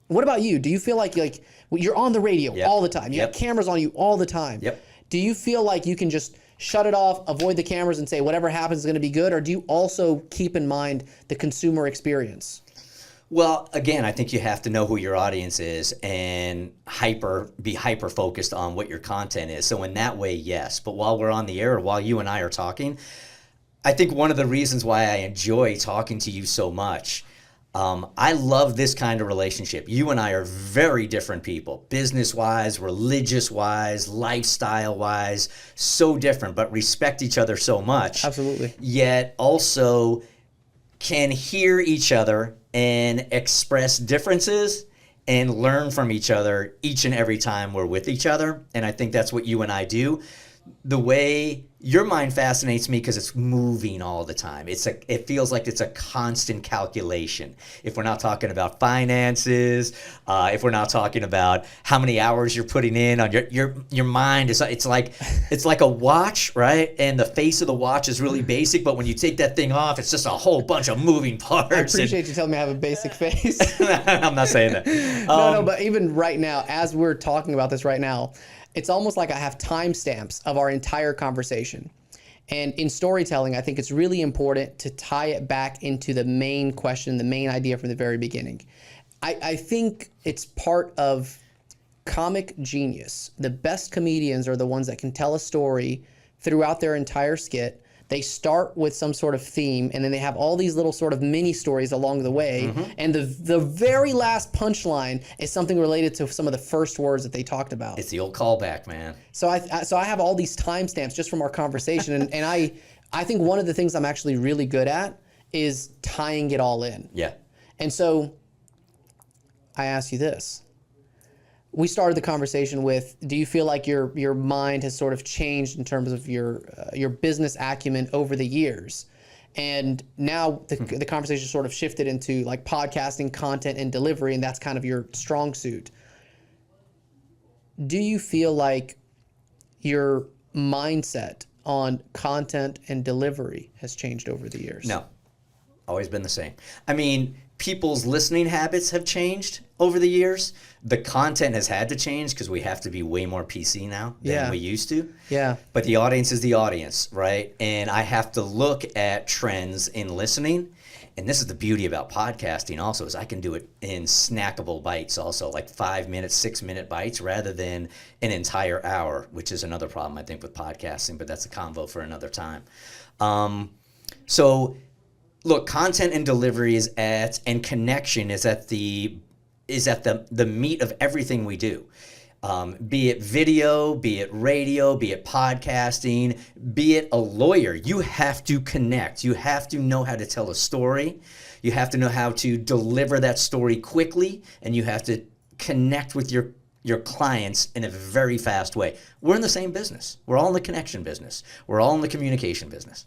What about you? Do you feel like you're on the radio all the time? You Yep. got cameras on you all the time. Yep. Do you feel like you can just shut it off, avoid the cameras, and say whatever happens is going to be good? Or do you also keep in mind the consumer experience? Well, again, I think you have to know who your audience is and be hyper focused on what your content is. So in that way, yes. But while we're on the air, while you and I are talking, I think one of the reasons why I enjoy talking to you so much, I love this kind of relationship. You and I are very different people, business-wise, religious-wise, lifestyle-wise, so different, but respect each other so much. Absolutely. Yet also can hear each other and express differences and learn from each other each and every time we're with each other. And I think that's what you and I do. The way your mind fascinates me because it's moving all the time. It feels like it's a constant calculation. If we're not talking about finances, if we're not talking about how many hours you're putting in on your mind, it's like a watch, right? And the face of the watch is really basic, but when you take that thing off, it's just a whole bunch of moving parts. I appreciate you telling me I have a basic face. I'm not saying that. No, but even right now, as we're talking about this right now, it's almost like I have timestamps of our entire conversation. And in storytelling, I think it's really important to tie it back into the main question, the main idea from the very beginning. I think it's part of comic genius. The best comedians are the ones that can tell a story throughout their entire skit. They start with some sort of theme, and then they have all these little sort of mini stories along the way. Mm-hmm. And the very last punchline is something related to some of the first words that they talked about. It's the old callback, man. So I have all these timestamps just from our conversation, and I think one of the things I'm actually really good at is tying it all in. Yeah. And so I ask you this. We started the conversation with, do you feel like your mind has sort of changed in terms of your business acumen over the years? And now the conversation sort of shifted into like podcasting, content, and delivery, and that's kind of your strong suit. Do you feel like your mindset on content and delivery has changed over the years? No. Always been the same. I mean, people's listening habits have changed over the years. The content has had to change because we have to be way more PC now than we used to. Yeah. But the audience is the audience, right? And I have to look at trends in listening. And this is the beauty about podcasting also, is I can do it in snackable bites also, like 5 minute, 6 minute bites rather than an entire hour, which is another problem I think with podcasting, but that's a convo for another time. So look, content and delivery and connection is at the meat of everything we do. Be it video, be it radio, be it podcasting, be it a lawyer. You have to connect. You have to know how to tell a story. You have to know how to deliver that story quickly, and you have to connect with your clients in a very fast way. We're in the same business. We're all in the connection business. We're all in the communication business.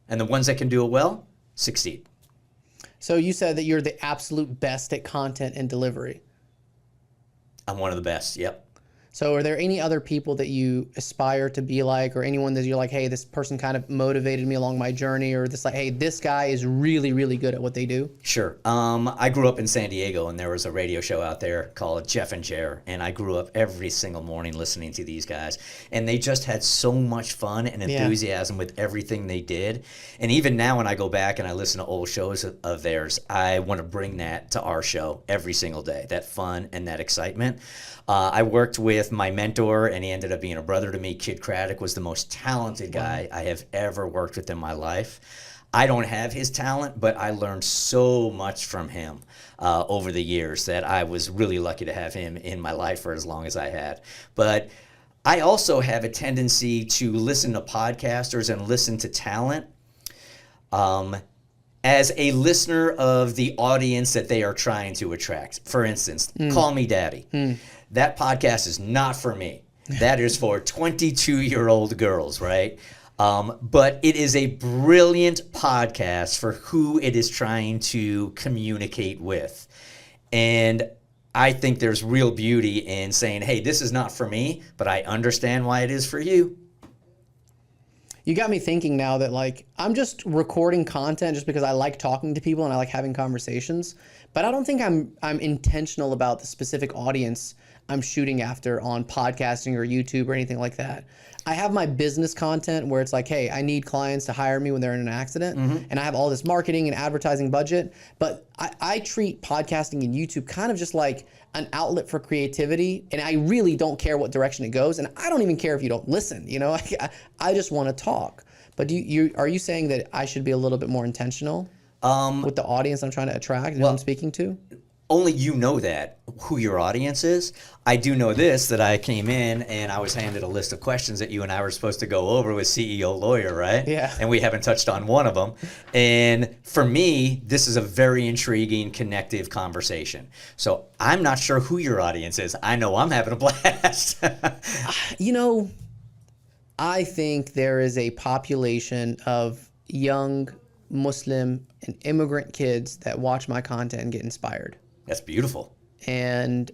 And the ones that can do it well succeed. So you said that you're the absolute best at content and delivery. I'm one of the best, yep. So are there any other people that you aspire to be like, or anyone that you're like, hey, this person kind of motivated me along my journey, or this like, hey, this guy is really, really good at what they do? Sure. I grew up in San Diego, and there was a radio show out there called Jeff and Jer, and I grew up every single morning listening to these guys, and they just had so much fun and enthusiasm with everything they did. And even now when I go back and I listen to old shows of theirs, I want to bring that to our show every single day, that fun and that excitement. I worked with my mentor, and he ended up being a brother to me. Kid Craddock was the most talented guy I have ever worked with in my life. I don't have his talent, but I learned so much from him over the years that I was really lucky to have him in my life for as long as I had. But I also have a tendency to listen to podcasters and listen to talent as a listener of the audience that they are trying to attract. For instance, Call Me Daddy. That podcast is not for me. That is for 22-year-old girls, right? But it is a brilliant podcast for who it is trying to communicate with. And I think there's real beauty in saying, hey, this is not for me, but I understand why it is for you. You got me thinking now that like I'm just recording content just because I like talking to people and I like having conversations, but I don't think I'm intentional about the specific audience I'm shooting after on podcasting or YouTube or anything like that. I have my business content where it's like, hey, I need clients to hire me when they're in an accident, and I have all this marketing and advertising budget, but I treat podcasting and YouTube kind of just like an outlet for creativity, and I really don't care what direction it goes, and I don't even care if you don't listen, you know? I just want to talk. But are you saying that I should be a little bit more intentional with the audience I'm trying to attract and who I'm speaking to? Only you know that, who your audience is. I do know this, that I came in and I was handed a list of questions that you and I were supposed to go over with CEO Lawyer, right? Yeah. And we haven't touched on one of them. And for me, this is a very intriguing, connective conversation. So I'm not sure who your audience is. I know I'm having a blast. You know, I think there is a population of young Muslim and immigrant kids that watch my content and get inspired. That's beautiful. And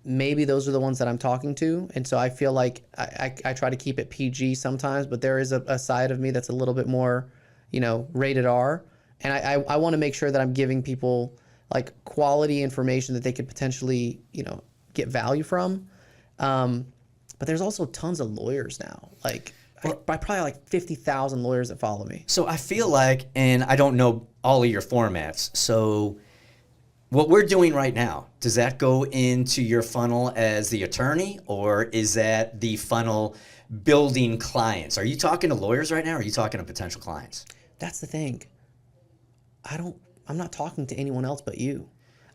maybe those are the ones that I'm talking to. And so I feel like I try to keep it PG sometimes, but there is a side of me that's a little bit more, you know, rated R. And I want to make sure that I'm giving people like quality information that they could potentially, you know, get value from. But there's also tons of lawyers now. Like, I probably like 50,000 lawyers that follow me. So I feel like, and I don't know all of your formats, so what we're doing right now, does that go into your funnel as the attorney, or is that the funnel building clients? Are you talking to lawyers right now, or are you talking to potential clients? That's the thing. I'm not talking to anyone else but you.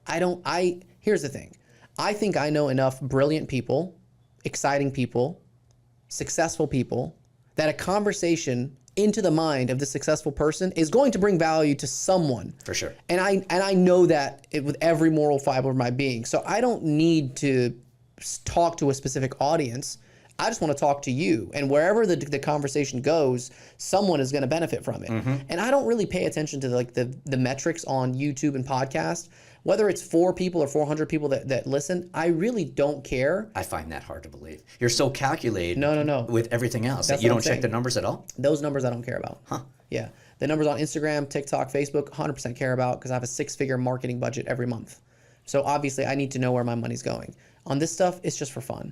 Here's the thing. I think I know enough brilliant people, exciting people, successful people, that a conversation into the mind of the successful person is going to bring value to someone. For sure. And I know that with every moral fiber of my being. So I don't need to talk to a specific audience. I just want to talk to you. And wherever the conversation goes, someone is going to benefit from it. And I don't really pay attention to like the metrics on YouTube and podcast. Whether it's 4 people or 400 people that listen, I really don't care. I find that hard to believe. You're so calculated No. with everything else That's that you what don't I'm check saying. the numbers at all? Those numbers I don't care about. Huh. Yeah. The numbers on Instagram, TikTok, Facebook, 100% care about because I have a 6-figure marketing budget every month. So obviously I need to know where my money's going. On this stuff, it's just for fun.